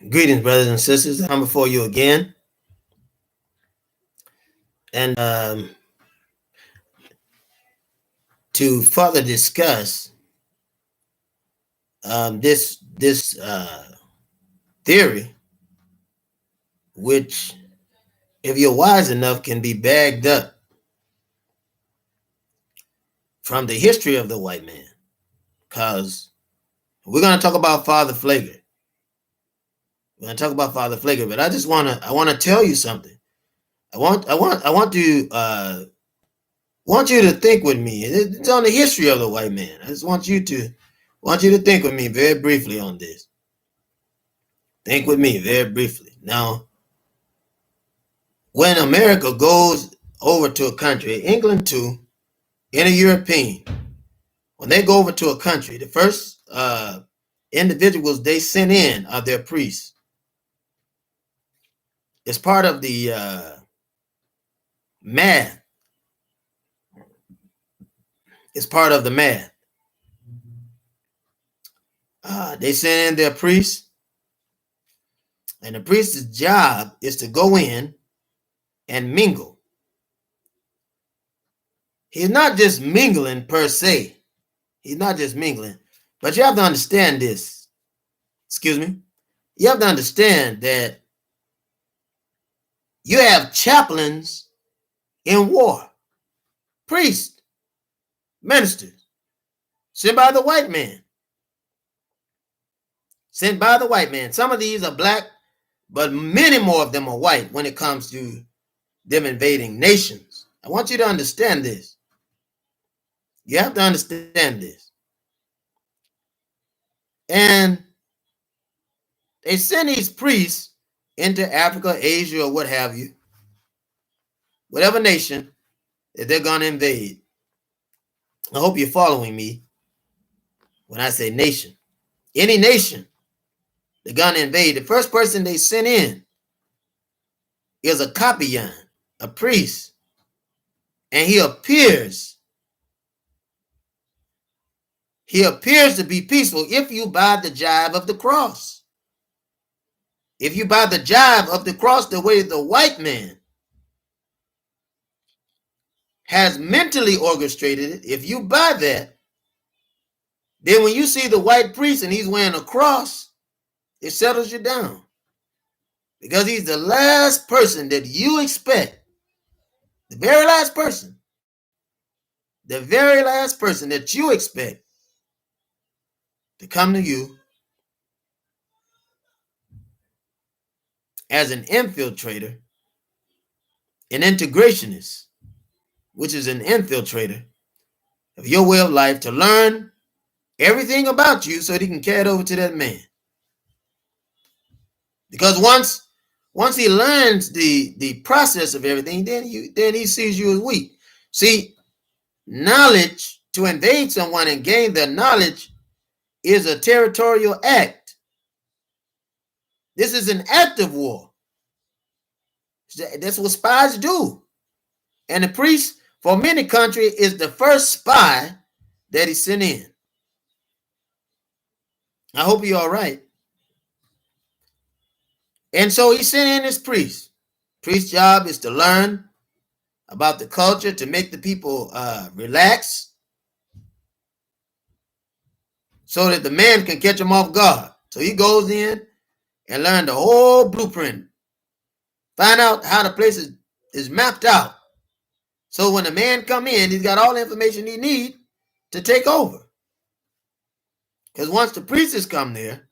Greetings, brothers and sisters. I'm before you again, and to further discuss this theory, which, if you're wise enough, can be bagged up from the history of the white man. Because we're going to talk about PFlager. We're going to talk about PFlager, but I want to tell you something. I want you to think with me. It's on the history of the white man. I just want you to think with me very briefly on this. Think with me very briefly. Now, when America goes over to a country, England too, any European, when they go over to a country, the first individuals they send in are their priests. It's part of the math. It's part of the math. They send in their priests, and the priest's job is to go in and mingle. He's not just mingling per se. He's not just mingling. But you have to understand this. Excuse me. You have to understand that you have chaplains in war, priests, ministers, sent by the white man. Sent by the white man. Some of these are black, but many more of them are white when it comes to them invading nations. I want you to understand this. You have to understand this. And they send these priests into Africa, Asia, or what have you, whatever nation that they're going to invade. I hope you're following me when I say nation. Any nation they're going to invade, the first person they send in is a kapiyan, a priest. And he appears to be peaceful if you buy the jive of the cross. If you buy the jive of the cross the way the white man has mentally orchestrated it, if you buy that, then when you see the white priest and he's wearing a cross, it settles you down. Because he's the last person that you expect, the very last person that you expect to come to you as an infiltrator, an integrationist, which is an infiltrator of your way of life, to learn everything about you so that he can carry it over to that man. Because once he learns the process of everything, then he sees you as weak. See, knowledge, to invade someone and gain their knowledge, is a territorial act. This is an act of war. That's what spies do. And the priest, for many countries, is the first spy that he sent in. I hope you're all right. And so he sent in his priest. Priest's job is to learn about the culture, to make the people relax, so that the man can catch them off guard. So he goes in and learns the whole blueprint. Find out how the place is mapped out. So when the man come in, he's got all the information he needs to take over. Because once the priestess come there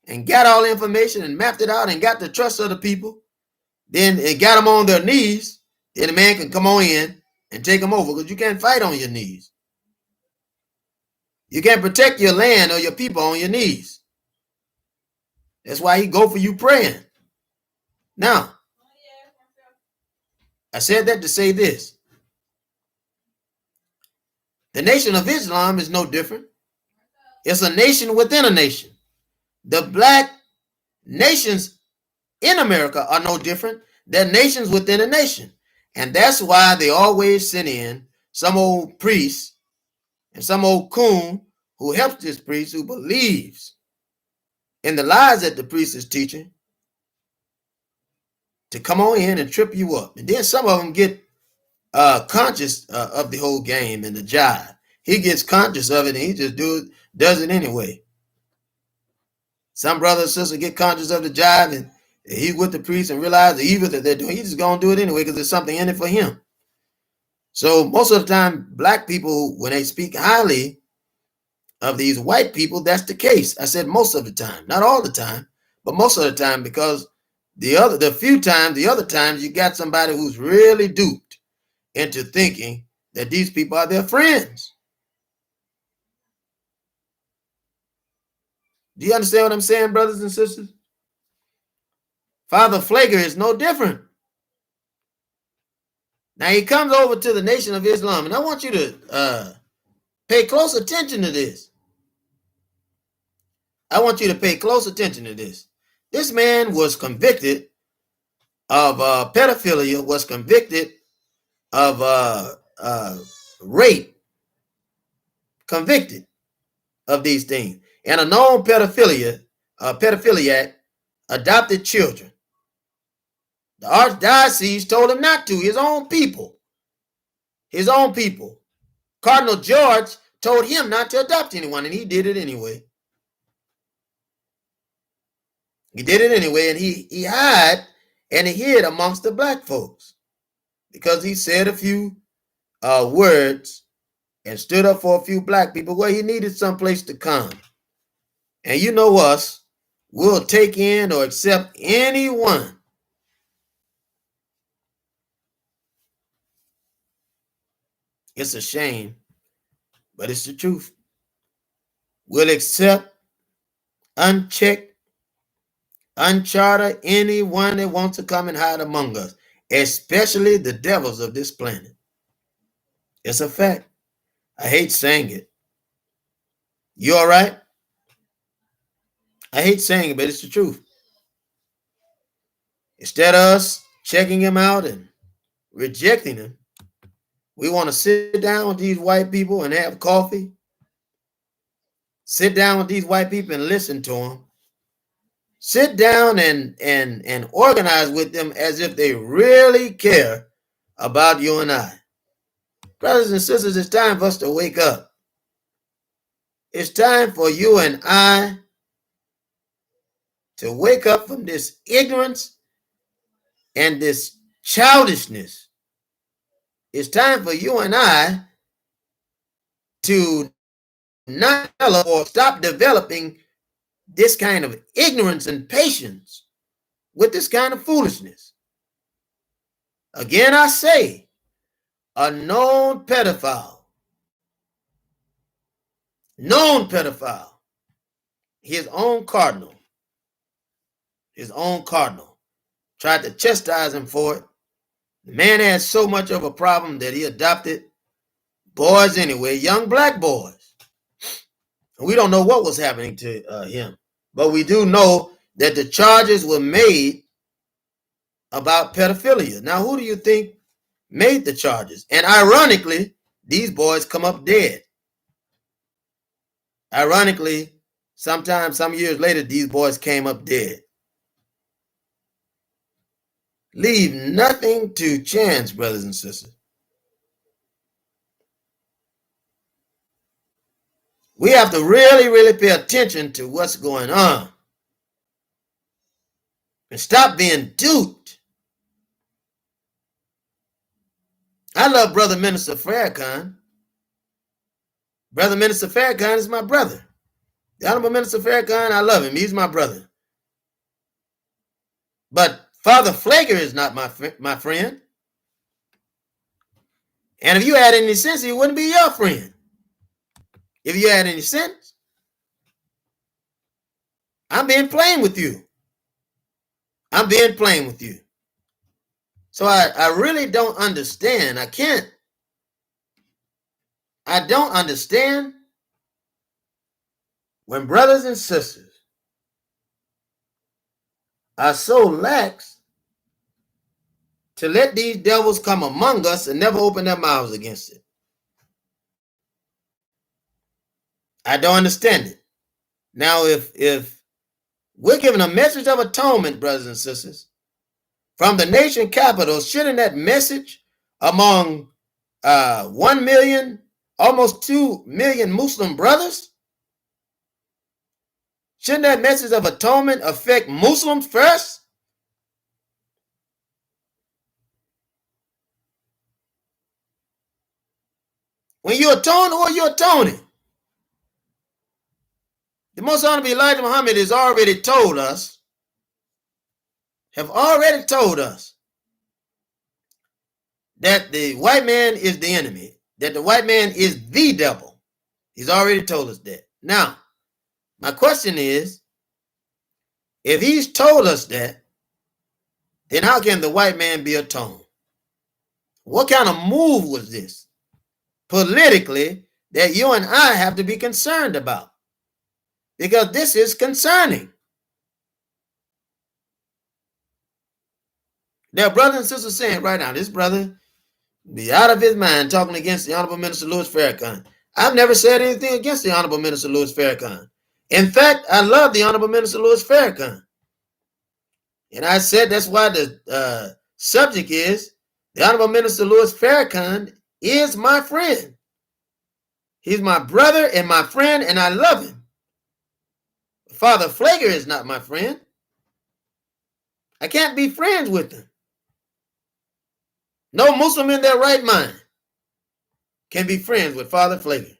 and got all the information and mapped it out and got the trust of the people, then it got them on their knees, then the man can come on in and take them over, because you can't fight on your knees. You can't protect your land or your people on your knees. That's why he go for you praying. Now, I said that to say this. The Nation of Islam is no different. It's a nation within a nation. The black nations in America are no different. They're nations within a nation. And that's why they always send in some old priest and some old coon who helps this priest, who believes and the lies that the priest is teaching to come on in and trip you up. And then some of them get conscious of the whole game and the jive. He gets conscious of it and he just does it anyway. Some brothers and sisters get conscious of the jive and he's with the priest and realize the evil that they're doing. He's just going to do it anyway because there's something in it for him. So most of the time, black people, when they speak highly of these white people, that's the case. I said most of the time, not all the time, but most of the time, because the other times you got somebody who's really duped into thinking that these people are their friends. Do you understand what I'm saying, brothers and sisters? Father Flager is no different. Now he comes over to the Nation of Islam, and I want you to pay close attention to this. I want you to pay close attention to this. This man was convicted of pedophilia, was convicted of rape, convicted of these things. And a known pedophiliac adopted children. The archdiocese told him not to, his own people. His own people. Cardinal George told him not to adopt anyone, and he did it anyway. He did it anyway, and he hid amongst the black folks because he said a few words and stood up for a few black people where he needed someplace to come. And you know us, we'll take in or accept anyone. It's a shame, but it's the truth. We'll accept unchecked, unchartered anyone that wants to come and hide among us, especially the devils of this planet. It's a fact. I hate saying it. You all right? I hate saying it, but it's the truth. Instead of us checking him out and rejecting him, we want to sit down with these white people and have coffee. Sit down with these white people and listen to them. Sit down and organize with them as if they really care about you and I. Brothers and sisters, it's time for us to wake up. It's time for you and I to wake up from this ignorance and this childishness. It's time for you and I to not develop or stop developing this kind of ignorance and patience with this kind of foolishness. Again, I say, a known pedophile, his own cardinal, tried to chastise him for it. The man had so much of a problem that he adopted boys anyway, young black boys. And we don't know what was happening to him, but we do know that the charges were made about pedophilia. Now, who do you think made the charges? And ironically, these boys come up dead. Ironically, some years later, these boys came up dead. Leave nothing to chance, brothers and sisters. We have to really, really pay attention to what's going on and stop being duped. I love Brother Minister Farrakhan. Brother Minister Farrakhan is my brother. The Honorable Minister Farrakhan, I love him. He's my brother. But Father Flager is not my friend. And if you had any sense, he wouldn't be your friend. If you had any sense, I'm being plain with you. I'm being plain with you. So I really don't understand. I don't understand when brothers and sisters are so lax to let these devils come among us and never open their mouths against it. I don't understand it. Now, if We're giving a message of atonement, brothers and sisters, from the nation capital. Shouldn't that message among 1 million, almost 2 million Muslim brothers, shouldn't that message of atonement affect Muslims first? When you atone, who are you atoning? The Most Honorable Elijah Muhammad has already told us, that the white man is the enemy, that the white man is the devil. He's already told us that. Now, my question is, if he's told us that, then how can the white man be atoned? What kind of move was this politically that you and I have to be concerned about? Because this is concerning. There are brothers and sisters saying right now, this brother be out of his mind talking against the Honorable Minister Louis Farrakhan. I've never said anything against the Honorable Minister Louis Farrakhan. In fact, I love the Honorable Minister Louis Farrakhan. And I said that's why the subject is, the Honorable Minister Louis Farrakhan is my friend. He's my brother and my friend, and I love him. Father Flager is not my friend. I can't be friends with him. No Muslim in their right mind can be friends with Father Flager.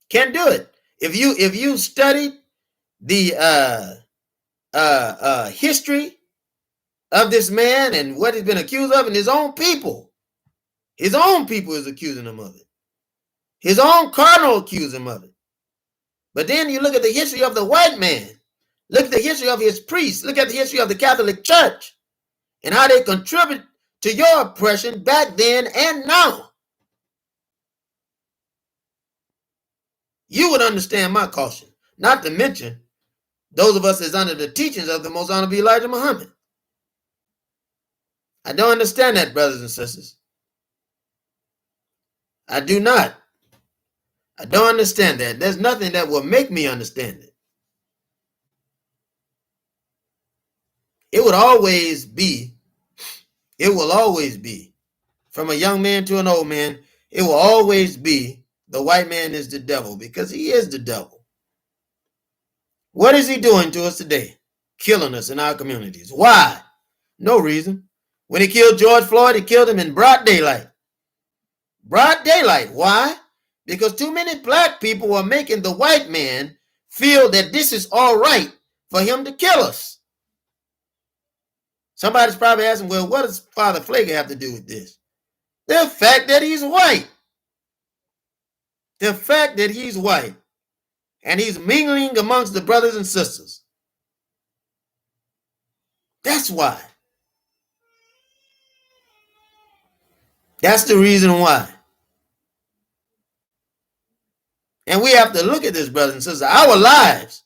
Can't do it. If you studied the history of this man and what he's been accused of, and his own people is accusing him of it. His own cardinal accused him of it. But then you look at the history of the white man. Look at the history of his priests. Look at the history of the Catholic Church and how they contribute to your oppression back then and now. You would understand my caution, not to mention those of us that's under the teachings of the Most Honorable Elijah Muhammad. I don't understand that, brothers and sisters. I do not. I don't understand that. There's nothing that will make me understand it. It will always be, from a young man to an old man, it will always be the white man is the devil, because he is the devil. What is he doing to us today? Killing us in our communities. Why? No reason. When he killed George Floyd, he killed him in broad daylight. Broad daylight. Why? Because too many black people were making the white man feel that this is all right for him to kill us. Somebody's probably asking, well, what does Father Flager have to do with this? The fact that he's white. The fact that he's white and he's mingling amongst the brothers and sisters. That's why. That's the reason why. And we have to look at this, brothers and sisters. Our lives,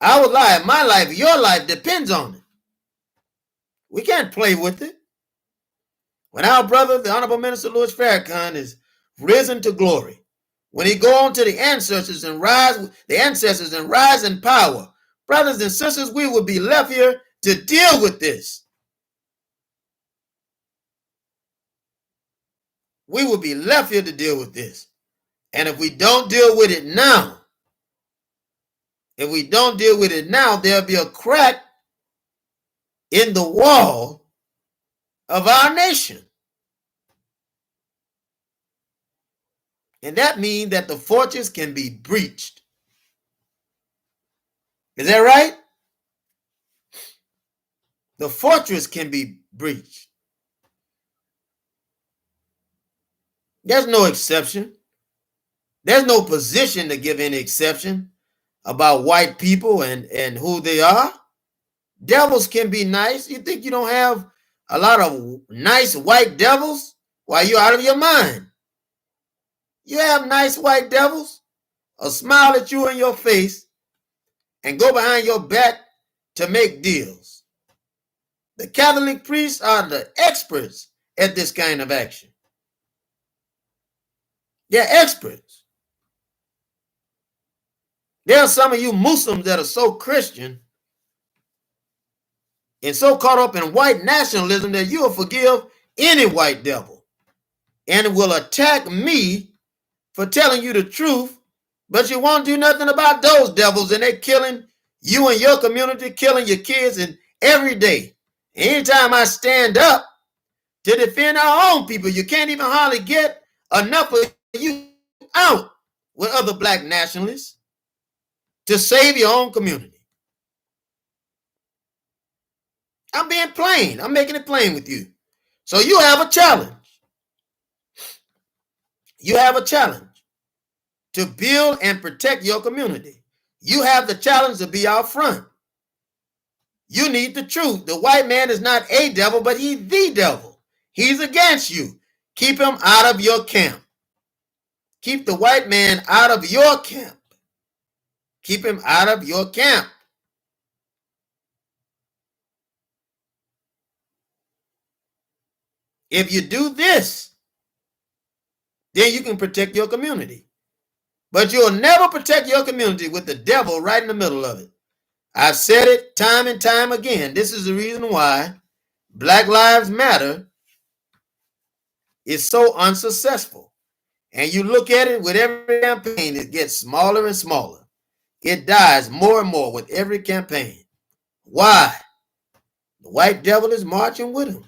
my life, your life depends on it. We can't play with it. When our brother, the Honorable Minister Louis Farrakhan, is risen to glory, when he go on to the ancestors and rise in power, brothers and sisters, we will be left here to deal with this. We will be left here to deal with this. And if we don't deal with it now, there'll be a crack in the wall of our nation. And that means that the fortress can be breached. Is that right? The fortress can be breached. There's no exception. There's no position to give any exception about white people and who they are. Devils can be nice. You think you don't have a lot of nice white devils? Why, you're out of your mind. You have nice white devils, a smile at you in your face, and go behind your back to make deals. The Catholic priests are the experts at this kind of action. They're experts. There are some of you Muslims that are so Christian and so caught up in white nationalism that you will forgive any white devil and will attack me for telling you the truth, but you won't do nothing about those devils, and they're killing you and your community, killing your kids, and every day. Anytime I stand up to defend our own people, you can't even hardly get enough of you out with other black nationalists to save your own community. I'm being plain. I'm making it plain with you. So you have a challenge. You have a challenge to build and protect your community. You have the challenge to be out front. You need the truth. The white man is not a devil, but he's the devil. He's against you. Keep him out of your camp. Keep the white man out of your camp. Keep him out of your camp. If you do this, then you can protect your community. But you'll never protect your community with the devil right in the middle of it. I've said it time and time again. This is the reason why Black Lives Matter is so unsuccessful. And you look at it with every campaign, it gets smaller and smaller. It dies more and more with every campaign. Why? The white devil is marching with him.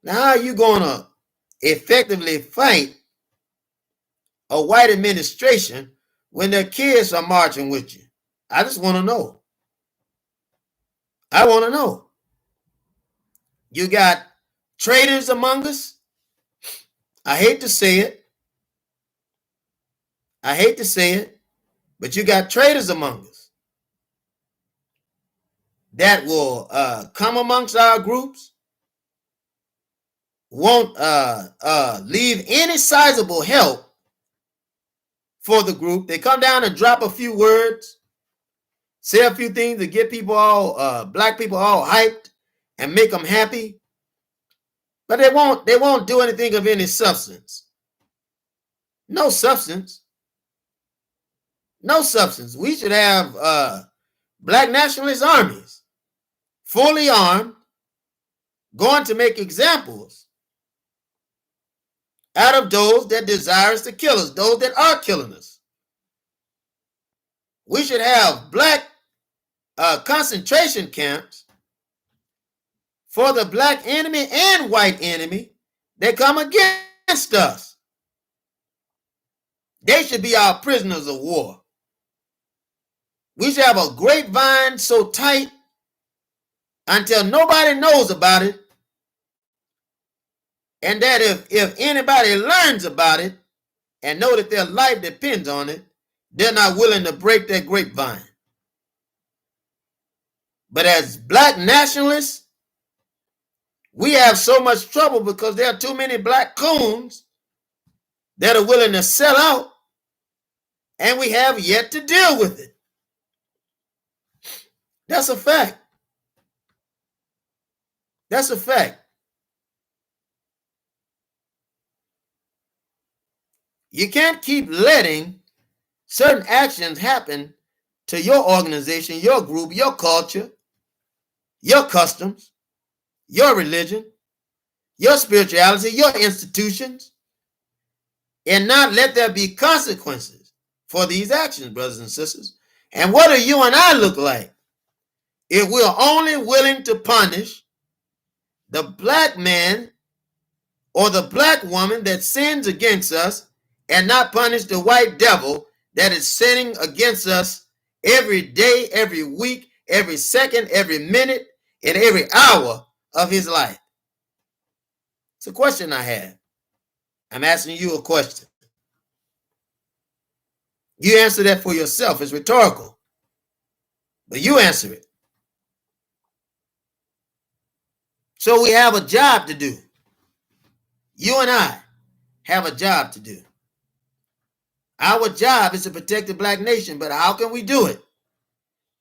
Now, how are you going to effectively fight a white administration when their kids are marching with you? I just want to know. I want to know. You got traitors among us. I hate to say it. I hate to say it, but you got traitors among us that will come amongst our groups, won't leave any sizable help for the group. They come down and drop a few words, say a few things to get people all black people all hyped and make them happy, but they won't do anything of any substance. No substance. No substance. We should have black nationalist armies, fully armed, going to make examples out of those that desire to kill us, those that are killing us. We should have black concentration camps for the black enemy and white enemy that come against us. They should be our prisoners of war. We should have a grapevine so tight until nobody knows about it, and that if anybody learns about it and know that their life depends on it, they're not willing to break that grapevine. But as black nationalists, we have so much trouble because there are too many black coons that are willing to sell out, and we have yet to deal with it. That's a fact. That's a fact. You can't keep letting certain actions happen to your organization, your group, your culture, your customs, your religion, your spirituality, your institutions, and not let there be consequences for these actions, brothers and sisters. And what do you and I look like if we're only willing to punish the black man or the black woman that sins against us and not punish the white devil that is sinning against us every day, every week, every second, every minute, and every hour of his life? It's a question I have. I'm asking you a question. You answer that for yourself. It's rhetorical. But you answer it. So we have a job to do. You and I have a job to do. Our job is to protect the black nation, but how can we do it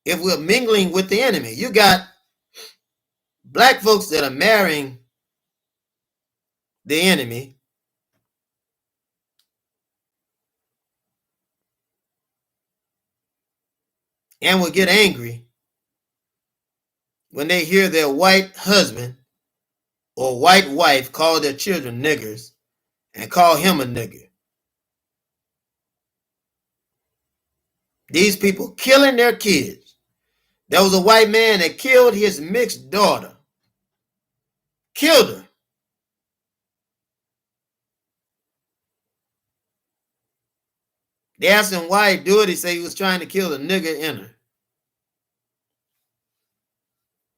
if we're mingling with the enemy? You got black folks that are marrying the enemy. and will get angry when they hear their white husband or white wife call their children niggers and call him a nigger. These people killing their kids. There was a white man that killed his mixed daughter. Killed her. They asked him why he do it. He said he was trying to kill the nigger in her.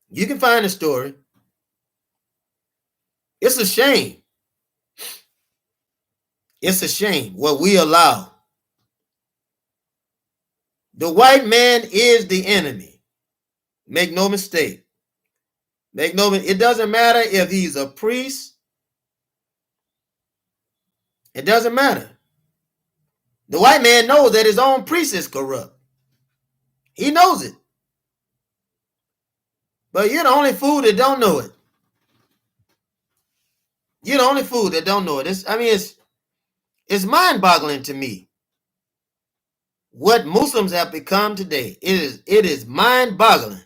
You can find the story. It's a shame. It's a shame what we allow. The white man is the enemy. Make no mistake. It doesn't matter if he's a priest. It doesn't matter. The white man knows that his own priest is corrupt. He knows it. But you're the only fool that don't know it. You're the only fool that don't know it. It's mind-boggling to me what Muslims have become today. It is mind-boggling.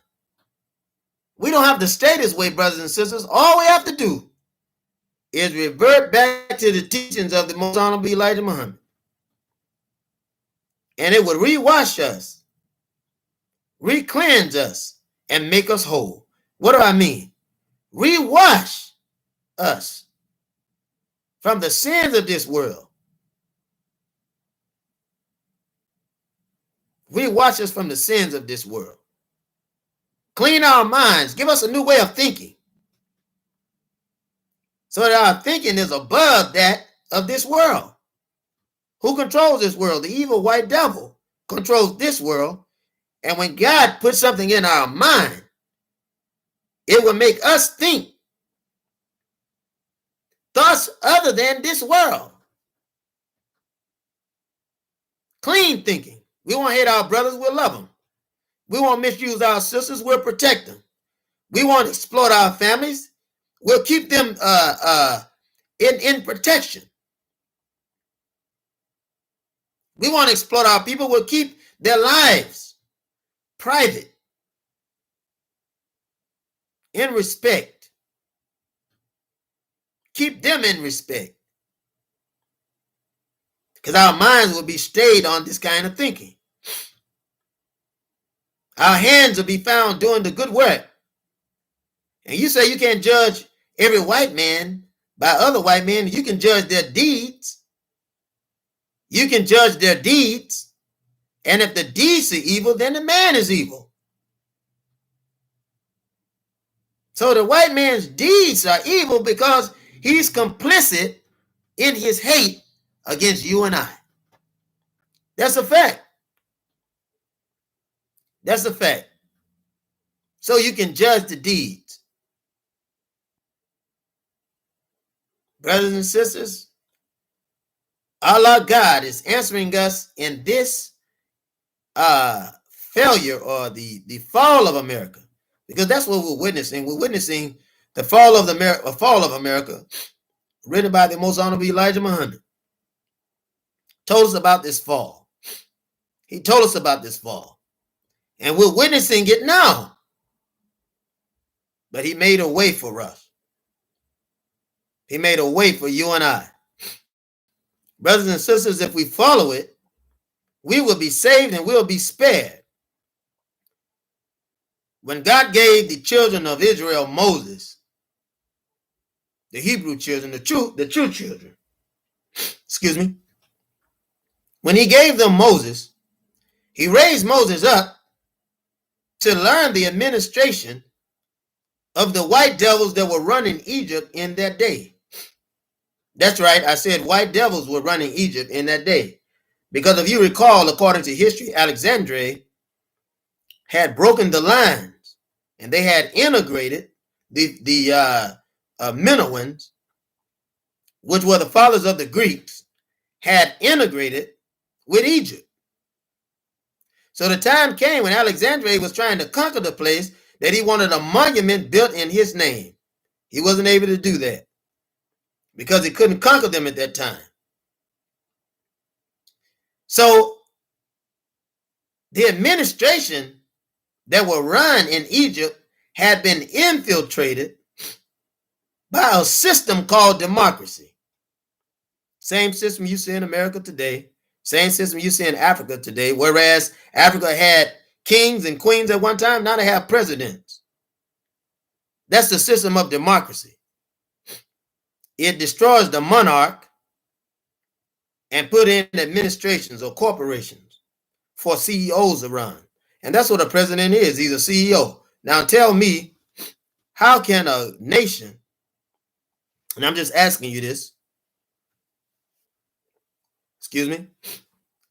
We don't have to stay this way, brothers and sisters. All we have to do is revert back to the teachings of the Most Honorable Elijah Muhammad. And it would rewash us, re-cleanse us, and make us whole. What do I mean? Rewash us from the sins of this world. Rewash us from the sins of this world. Clean our minds. Give us a new way of thinking, so that our thinking is above that of this world. Who controls this world? The evil white devil controls this world. And when God puts something in our mind, it will make us think thus other than this world. Clean thinking. We won't hate our brothers, we'll love them. We won't misuse our sisters, we'll protect them. We won't exploit our families, we'll keep them in protection. We won't exploit our people, we'll keep their lives private, in respect. Keep them in respect. Because our minds will be stayed on this kind of thinking. Our hands will be found doing the good work. And you say you can't judge every white man by other white men. You can judge their deeds. You can judge their deeds. And if the deeds are evil, then the man is evil. So the white man's deeds are evil because he's complicit in his hate against you and I. That's a fact. That's a fact. So you can judge the deeds. Brothers and sisters, Allah God is answering us in this failure or the fall of America. Because that's what we're witnessing. We're witnessing the fall of America, written by the Most Honorable Elijah Muhammad. Told us about this fall. He told us about this fall. And we're witnessing it now. But he made a way for us. He made a way for you and I. Brothers and sisters, if we follow it, we will be saved and we'll be spared. When God gave the children of Israel Moses, the Hebrew children, the true children, excuse me, when he gave them Moses, he raised Moses up to learn the administration of the white devils that were running Egypt in that day. That's right, I said white devils were running Egypt in that day. Because if you recall, according to history, Alexandria had broken the lines and they had integrated the Minoans, which were the fathers of the Greeks, had integrated with Egypt. So the time came when Alexandria was trying to conquer the place that he wanted a monument built in his name. He wasn't able to do that because he couldn't conquer them at that time. So The administration that were run in Egypt had been infiltrated by a system called democracy. Same system you see in America today, same system you see in Africa today, whereas Africa had kings and queens at one time, now they have presidents. That's the system of democracy. It destroys the monarch and put in administrations or corporations for CEOs to run. And that's what a president is. He's a CEO. Now tell me, how can a nation, and I'm just asking you this, excuse me,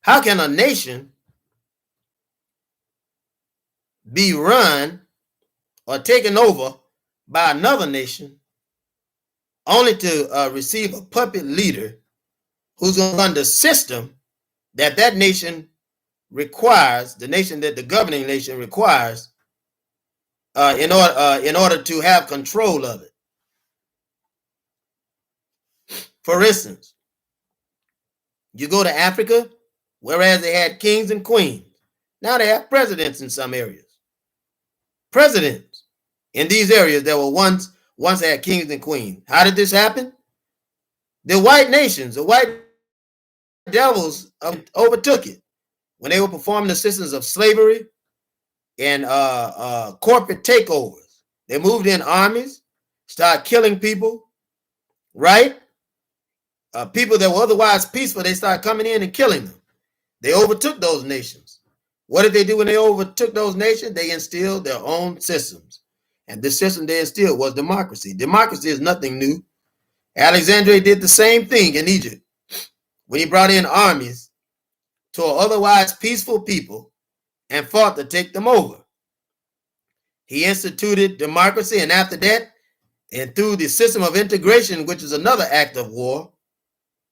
how can a nation be run or taken over by another nation only to receive a puppet leader who's going to run the system that that nation requires, the nation that the governing nation requires, in order to have control of it? For instance, you go to Africa, whereas they had kings and queens, now they have presidents in some areas. Presidents in these areas that were once had kings and queens. How did this happen? The white nations, the white devils overtook it when they were performing the systems of slavery and corporate takeovers. They moved in armies, started killing people, right? People that were otherwise peaceful, they started coming in and killing them. They overtook those nations. What did they do when they overtook those nations? They instilled their own systems. And the system they instilled was democracy. Democracy is nothing new. Alexander did the same thing in Egypt when he brought in armies to otherwise peaceful people and fought to take them over. He instituted democracy, and after that, and through the system of integration, which is another act of war.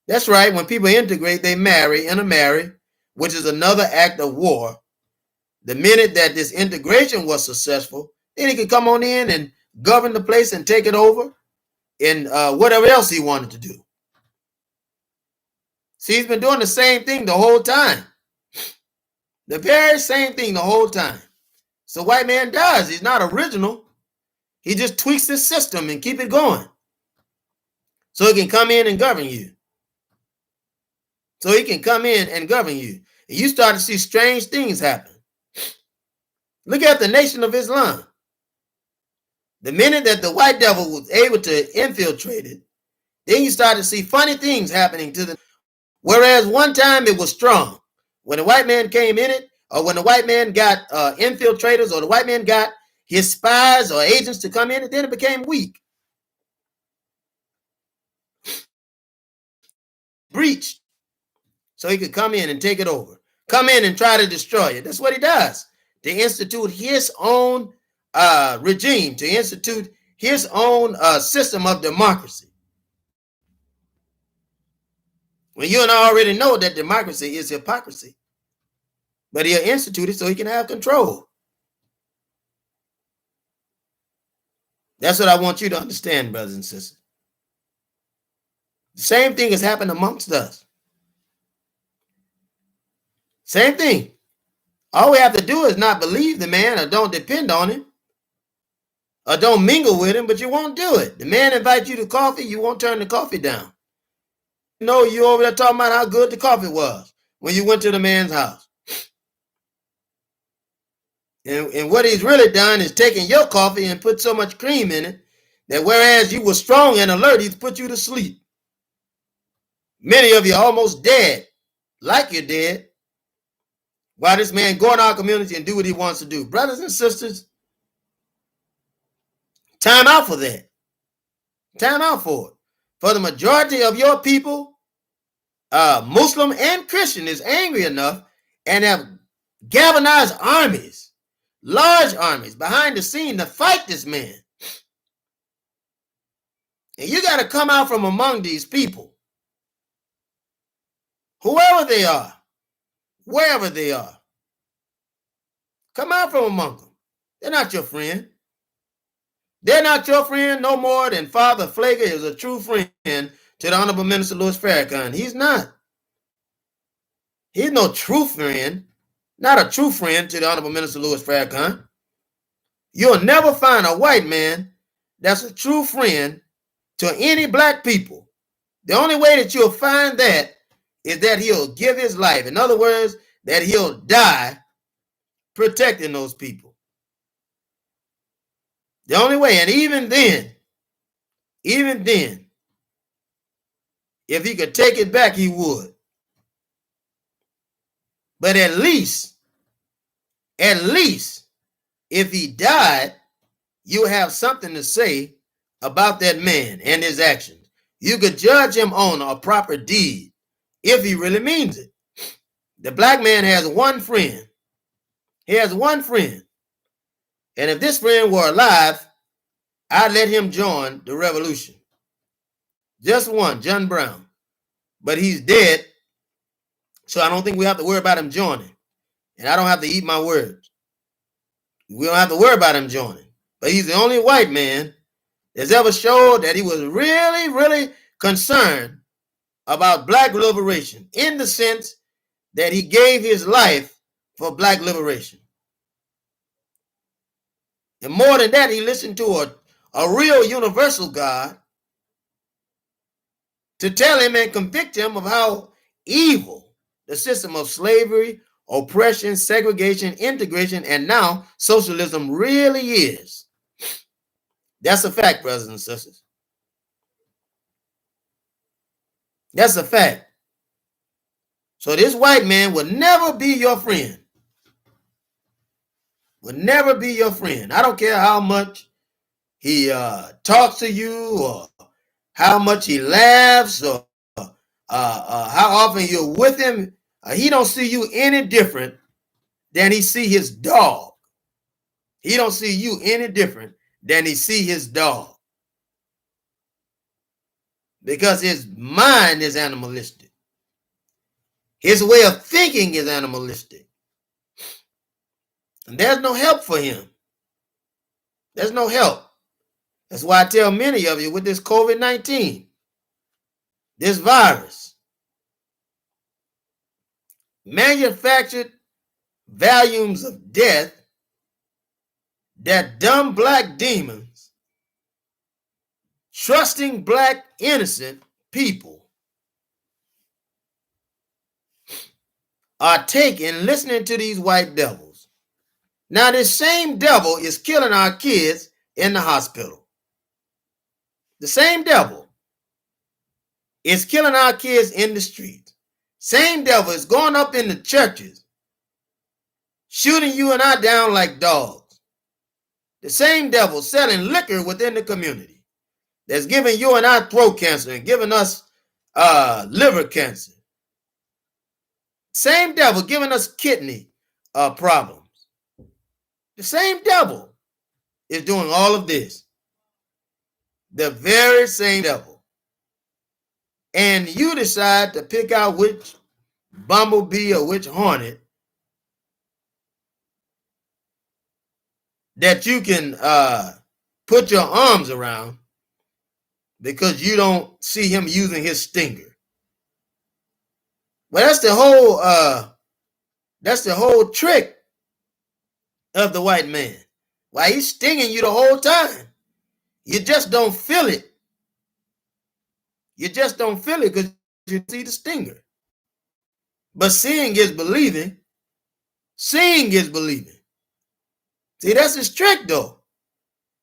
That's right, when people integrate, they intermarry, which is another act of war. The minute that this integration was successful, then he could come on in and govern the place and take it over and whatever else he wanted to do. See, he's been doing the same thing the whole time. The very same thing the whole time. So white man does. He's not original. He just tweaks the system and keep it going. So he can come in and govern you. So he can come in and govern you. And you start to see strange things happen. Look at the Nation of Islam. The minute that the white devil was able to infiltrate it, then you start to see funny things happening to them. Whereas one time it was strong. When the white man came in it, or when the white man got infiltrators, or the white man got his spies or agents to come in, and then it became weak. Breached. So he could come in and take it over. Come in and try to destroy it. That's what he does. To institute his own regime, to institute his own system of democracy. Well, you and I already know that democracy is hypocrisy. But he'll institute it so he can have control. That's what I want you to understand, brothers and sisters. The same thing has happened amongst us. Same thing. All we have to do is not believe the man or don't depend on him or don't mingle with him, but you won't do it. The man invites you to coffee, you won't turn the coffee down. You know, you over there talking about how good the coffee was when you went to the man's house. And what he's really done is taken your coffee and put so much cream in it that whereas you were strong and alert, he's put you to sleep. Many of you are almost dead, like you're dead, while this man go in our community and do what he wants to do. Brothers and sisters, time out for that. Time out for it. For the majority of your people, Muslim and Christian, is angry enough and have galvanized armies, large armies behind the scene to fight this man. And you got to come out from among these people, whoever they are, wherever they are. Come out from among them. They're not your friend. They're not your friend no more than Father PFlager is a true friend to the Honorable Minister Louis Farrakhan. He's not. He's no true friend. not a true friend to the Honorable Minister Louis Farrakhan. You'll never find a white man that's a true friend to any black people. The only way that you'll find that is that he'll give his life. In other words, that he'll die protecting those people. The only way, and even then, if he could take it back, he would. But at least, if he died, you have something to say about that man and his actions. You could judge him on a proper deed if he really means it. The black man has one friend. He has one friend. And if this friend were alive, I'd let him join the revolution. Just one, John Brown. But he's dead, so I don't think we have to worry about him joining. And I don't have to eat my words. We don't have to worry about him joining. But he's the only white man that's ever showed that he was really, really concerned about black liberation, in the sense that he gave his life for black liberation. And more than that, he listened to a real universal God to tell him and convict him of how evil the system of slavery, oppression, segregation, integration, and now socialism really is. That's a fact, brothers and sisters. That's a fact. So this white man will never be your friend. Will never be your friend. I don't care how much he talks to you, or how much he laughs, or how often you're with him. He don't see you any different than he see his dog. He don't see you any different than he see his dog. Because his mind is animalistic. His way of thinking is animalistic. And there's no help for him. There's no help. That's why I tell many of you with this COVID-19, this virus, manufactured volumes of death that dumb black demons, trusting black innocent people, are taking, listening to these white devils. Now, this same devil is killing our kids in the hospital. The same devil is killing our kids in the streets. Same devil is going up in the churches, shooting you and I down like dogs. The same devil selling liquor within the community that's giving you and I throat cancer and giving us liver cancer. Same devil giving us kidney problems. The same devil is doing all of this. The very same devil. And you decide to pick out which bumblebee or which hornet that you can put your arms around because you don't see him using his stinger. Well, that's the whole trick of the white man. Why, he's stinging you the whole time. You just don't feel it. You just don't feel it because you see the stinger. But seeing is believing. Seeing is believing. See, that's his trick, though.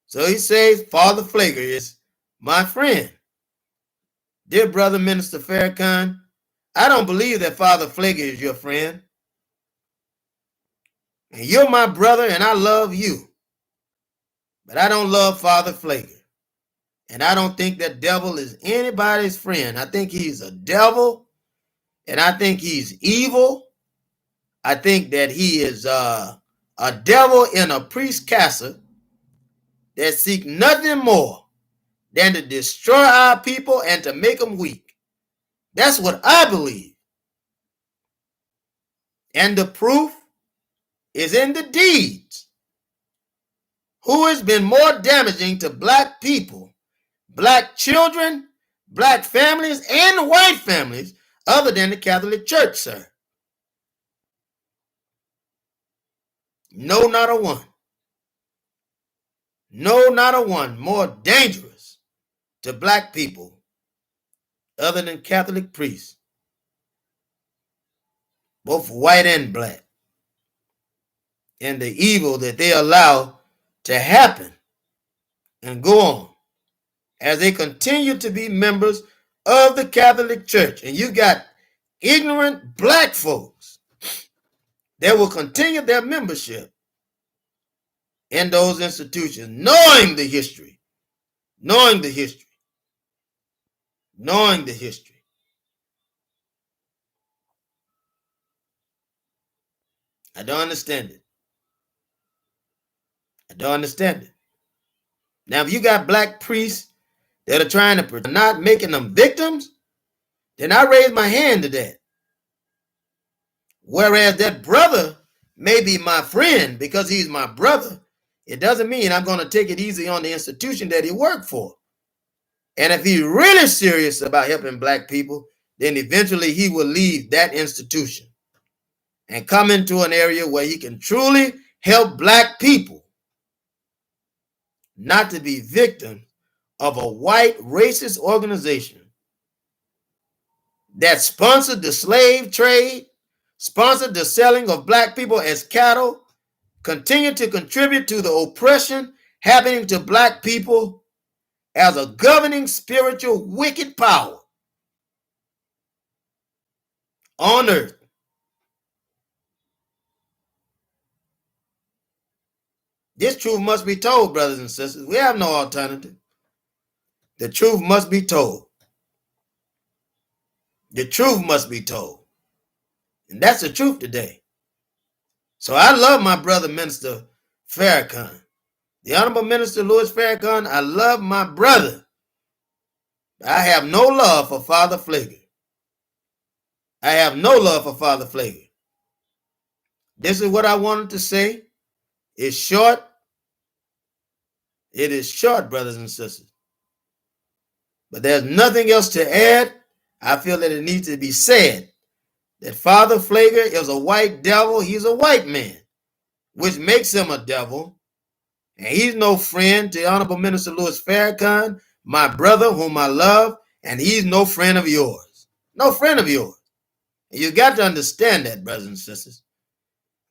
So he says, Father Flager is my friend. Dear brother Minister Farrakhan, I don't believe that Father Flager is your friend. And you're my brother and I love you. But I don't love Father Flager. And I don't think that devil is anybody's friend. I think he's a devil. And I think he's evil. I think that he is a devil in a priest castle that seek nothing more than to destroy our people and to make them weak. That's what I believe. And the proof is in the deeds. Who has been more damaging to black people, black children, black families, and white families other than the Catholic Church, sir? No, not a one. No, not a one more dangerous to black people other than Catholic priests, both white and black, and the evil that they allow to happen and go on as they continue to be members of the Catholic Church. And you got ignorant black folks that will continue their membership in those institutions, knowing the history, knowing the history, knowing the history. I don't understand it. I don't understand it. Now, if you got black priests that are trying to not making them victims, then I raise my hand to that. Whereas that brother may be my friend because he's my brother, it doesn't mean I'm going to take it easy on the institution that he worked for. And if he's really serious about helping black people, then eventually he will leave that institution and come into an area where he can truly help black people, not to be victim of a white racist organization that sponsored the slave trade, sponsored the selling of black people as cattle, continue to contribute to the oppression happening to black people as a governing spiritual wicked power on earth. This truth must be told, brothers and sisters. We have no alternative. The truth must be told. The truth must be told. And that's the truth today. So I love my brother, Minister Farrakhan. The Honorable Minister Louis Farrakhan, I love my brother. I have no love for Father Pfleger. I have no love for Father Pfleger. This is what I wanted to say. It's short. It is short, brothers and sisters. But there's nothing else to add. I feel that it needs to be said that Father Pfleger is a white devil. He's a white man, which makes him a devil. And he's no friend to Honorable Minister Louis Farrakhan, my brother whom I love, and he's no friend of yours. No friend of yours. And you got to understand that, brothers and sisters.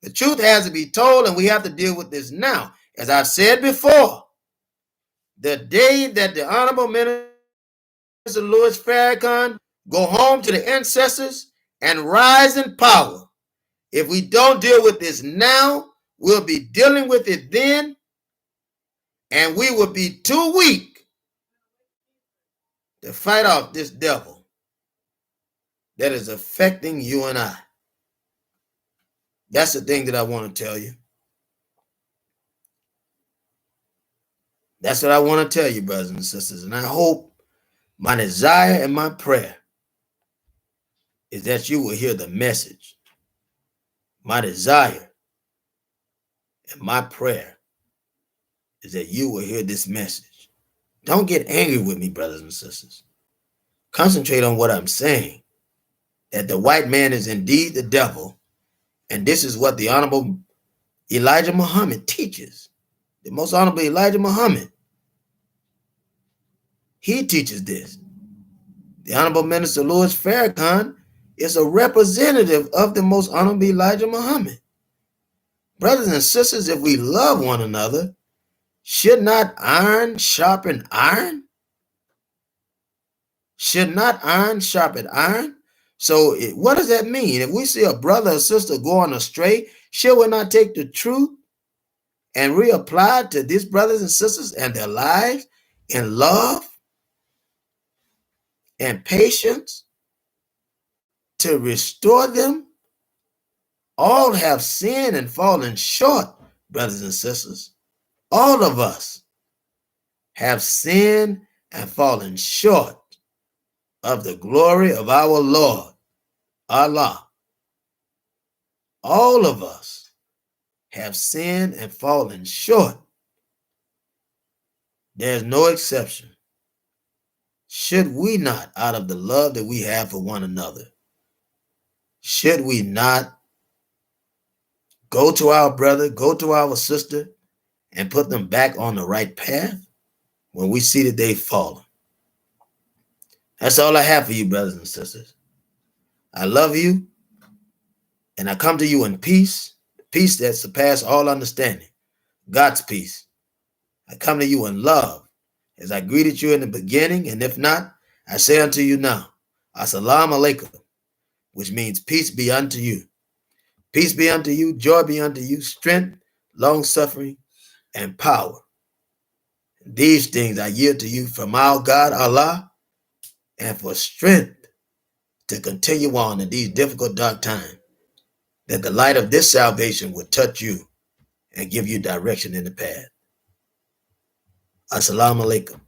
The truth has to be told, and we have to deal with this now. As I've said before, the day that the Honorable Minister Louis Farrakhan go home to the ancestors and rise in power, if we don't deal with this now, we'll be dealing with it then, and we will be too weak to fight off this devil that is affecting you and I. That's the thing that I want to tell you. That's what I want to tell you, brothers and sisters. And I hope, my desire and my prayer is that you will hear the message. My desire and my prayer is that you will hear this message. Don't get angry with me, brothers and sisters. Concentrate on what I'm saying, that the white man is indeed the devil, and this is what the Honorable Elijah Muhammad teaches. The Most Honorable Elijah Muhammad, he teaches this. The Honorable Minister Louis Farrakhan is a representative of the Most Honorable Elijah Muhammad. Brothers and sisters, if we love one another, should not iron sharpen iron? Should not iron sharpen iron? So what does that mean? If we see a brother or sister going astray, should we not take the truth and reapply it to these brothers and sisters and their lives in love and patience to restore them? All have sinned and fallen short, brothers and sisters. All of us have sinned and fallen short of the glory of our Lord, Allah. All of us have sinned and fallen short. There's no exception. Should we not, out of the love that we have for one another, should we not go to our brother, go to our sister, and put them back on the right path when we see that they've fallen. That's all I have for you, brothers and sisters. I love you, and I come to you in peace, peace that surpasses all understanding, God's peace. I come to you in love, as I greeted you in the beginning, and if not, I say unto you now, Assalamu alaikum, which means peace be unto you. Peace be unto you, joy be unto you, strength, long-suffering, and power. These things I yield to you from our God, Allah, and for strength to continue on in these difficult, dark times, that the light of this salvation would touch you and give you direction in the path. Assalamu alaikum.